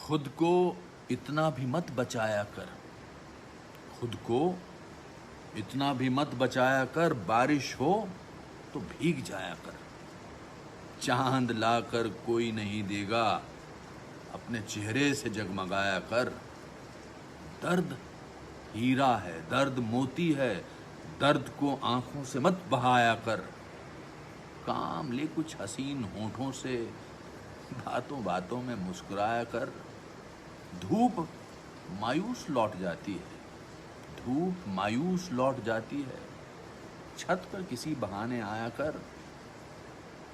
खुद को इतना भी मत बचाया कर, खुद को इतना भी मत बचाया कर, बारिश हो तो भीग जाया कर। चांद लाकर कोई नहीं देगा, अपने चेहरे से जगमगाया कर। दर्द हीरा है, दर्द मोती है, दर्द को आंखों से मत बहाया कर। काम ले कुछ हसीन होठों से, बातों बातों में मुस्कुराया कर। धूप मायूस लौट जाती है, धूप मायूस लौट जाती है, छत पर किसी बहाने आया कर।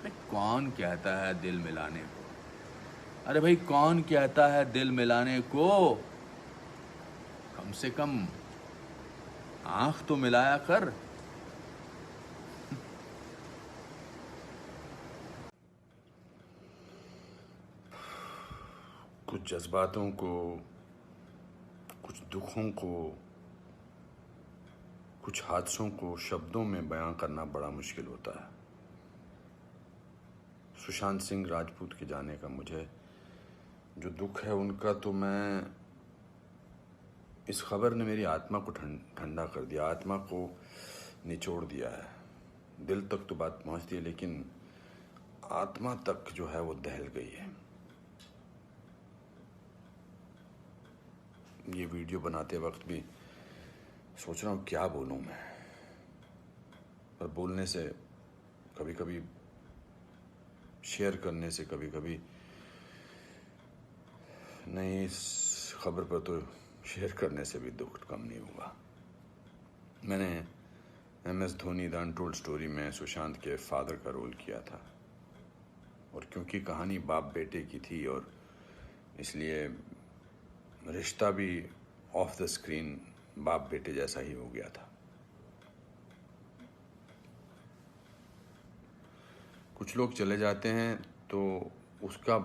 अरे कौन कहता है दिल मिलाने को, अरे भाई कौन कहता है दिल मिलाने को। कम से कम आंख तो मिलाया कर। कुछ जज्बातों को, कुछ दुखों को, कुछ हादसों को शब्दों में बयां करना बड़ा मुश्किल होता है। सुशांत सिंह राजपूत के जाने का मुझे जो दुख है उनका, तो मैं इस खबर ने मेरी आत्मा को ठंडा कर दिया, आत्मा को निचोड़ दिया है। दिल तक तो बात पहुंचती है, लेकिन आत्मा तक जो है वो दहल गई है। ये वीडियो बनाते वक्त भी सोच रहा हूँ क्या बोलूँ मैं, पर बोलने से कभी कभी, शेयर करने से कभी कभी नहीं, इस खबर पर तो शेयर करने से भी दुख कम नहीं हुआ। मैंने MS Dhoni the untold story में सुशांत के फादर का रोल किया था, और क्योंकि कहानी बाप बेटे की थी और इसलिए रिश्ता भी ऑफ द स्क्रीन बाप बेटे जैसा ही हो गया था। कुछ लोग चले जाते हैं तो उसका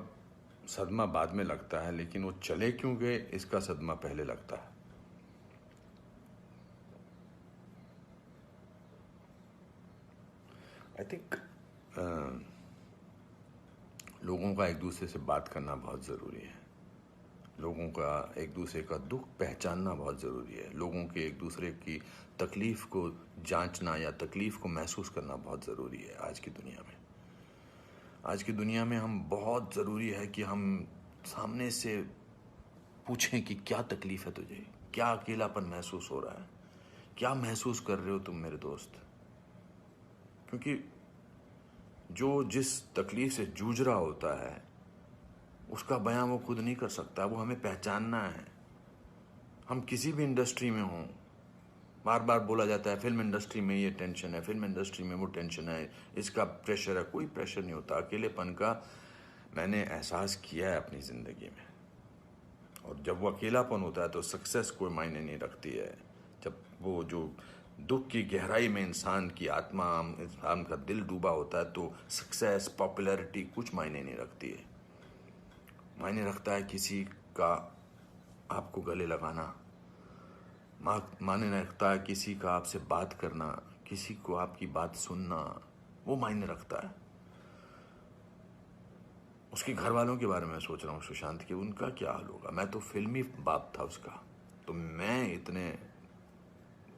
सदमा बाद में लगता है, लेकिन वो चले क्यों गए इसका सदमा पहले लगता है। आई थिंक लोगों का एक दूसरे से बात करना बहुत ज़रूरी है, लोगों का एक दूसरे का दुख पहचानना बहुत ज़रूरी है, लोगों के एक दूसरे की तकलीफ़ को जांचना या तकलीफ़ को महसूस करना बहुत ज़रूरी है। आज की दुनिया में, आज की दुनिया में हम बहुत ज़रूरी है कि हम सामने से पूछें कि क्या तकलीफ़ है तुझे, क्या अकेलापन महसूस हो रहा है, क्या महसूस कर रहे हो तुम मेरे दोस्त। क्योंकि जो जिस तकलीफ़ से जूझ रहा होता है उसका बयां वो खुद नहीं कर सकता, वो हमें पहचानना है। हम किसी भी इंडस्ट्री में हों, बार बार बोला जाता है फिल्म इंडस्ट्री में ये टेंशन है, फिल्म इंडस्ट्री में वो टेंशन है, इसका प्रेशर है। कोई प्रेशर नहीं होता। अकेलेपन का मैंने एहसास किया है अपनी ज़िंदगी में, और जब वो अकेलापन होता है तो सक्सेस कोई मायने नहीं रखती है। जब वो जो दुख की गहराई में इंसान की आत्मा, इंसान का दिल डूबा होता है, तो सक्सेस, पॉपुलैरिटी कुछ मायने नहीं रखती है। मायने रखता है किसी का आपको गले लगाना, मायने रखता है किसी का आपसे बात करना, किसी को आपकी बात सुनना, वो मायने रखता है। उसके घर वालों के बारे में सोच रहा हूँ, सुशांत के, उनका क्या हाल होगा। मैं तो फिल्मी बाप था उसका, तो मैं इतने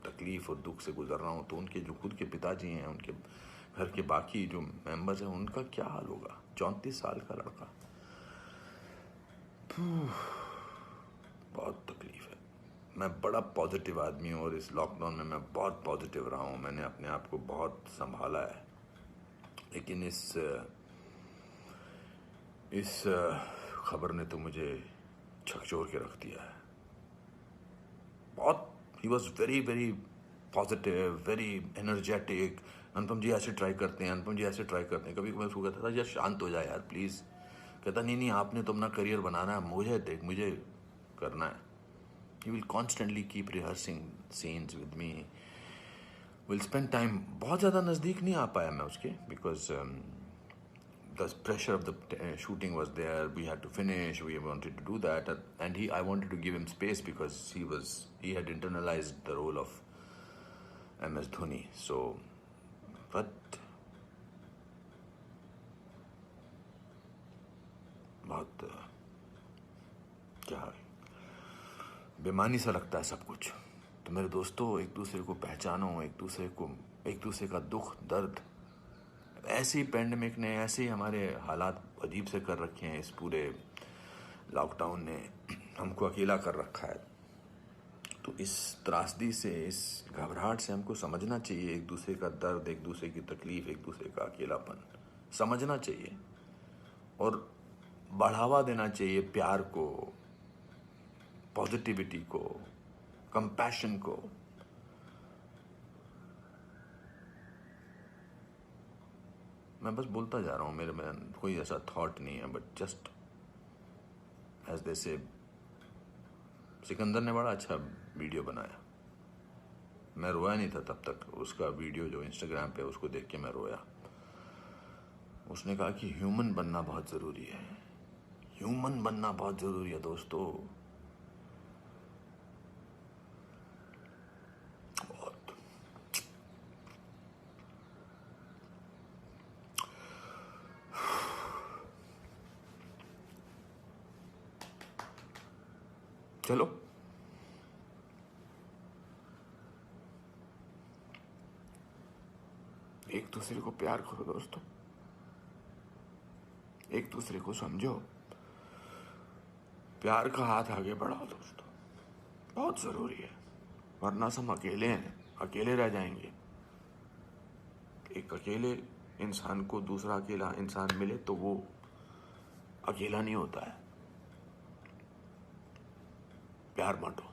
तकलीफ और दुख से गुजर रहा हूँ, तो उनके जो खुद के पिताजी हैं, उनके घर के बाकी जो मेंबर्स हैं, उनका क्या हाल होगा। 34 साल का लड़का, बहुत तकलीफ है। मैं बड़ा पॉजिटिव आदमी हूँ, और इस लॉकडाउन में मैं बहुत पॉजिटिव रहा हूँ। मैंने अपने आप को बहुत संभाला है, लेकिन इस खबर ने तो मुझे झकझोर के रख दिया है। बहुत, ही was very very positive, very energetic. Anupam ji ऐसे ट्राई करते हैं, अनुपम जी ऐसे ट्राई करते हैं। कभी मैं उसको कहता था यार शांत हो जाए यार प्लीज़। कहता नहीं आपने तो अपना करियर बनाना है, मुझे करना है। He will constantly keep rehearsing scenes with me, will spend time. बहुत ज़्यादा नज़दीक नहीं आ पाया मैं उसके, because the pressure of the shooting was there. We had to finish. We wanted to do that, and I wanted to give him space because he had internalized the role of MS Dhoni. So, but बहुत क्या बेमानी सा लगता है सब कुछ। तो मेरे दोस्तों, एक दूसरे को पहचानो, एक दूसरे का दुख दर्द। ऐसे ही पैंडेमिक ने, ऐसे ही हमारे हालात अजीब से कर रखे हैं, इस पूरे लॉकडाउन ने हमको अकेला कर रखा है। तो इस त्रासदी से, इस घबराहट से हमको समझना चाहिए एक दूसरे का दर्द, एक दूसरे की तकलीफ, एक दूसरे का अकेलापन समझना चाहिए और बढ़ावा देना चाहिए प्यार को, पॉजिटिविटी को, कंपैशन को। मैं बस बोलता जा रहा हूँ, मेरे में कोई ऐसा थॉट नहीं है, बट जस्ट एज दे से। सिकंदर ने बड़ा अच्छा वीडियो बनाया, मैं रोया नहीं था तब तक। उसका वीडियो जो इंस्टाग्राम पे, उसको देख के मैं रोया। उसने कहा कि ह्यूमन बनना बहुत ज़रूरी है, ह्यूमन बनना बहुत ज़रूरी है दोस्तों। बहुत। चलो, एक दूसरे को प्यार करो दोस्तों, एक दूसरे को समझो, प्यार का हाथ आगे बढ़ाओ दोस्तों, बहुत जरूरी है। वरना हम अकेले हैं, अकेले रह जाएंगे। एक अकेले इंसान को दूसरा अकेला इंसान मिले तो वो अकेला नहीं होता है। प्यार बांटो।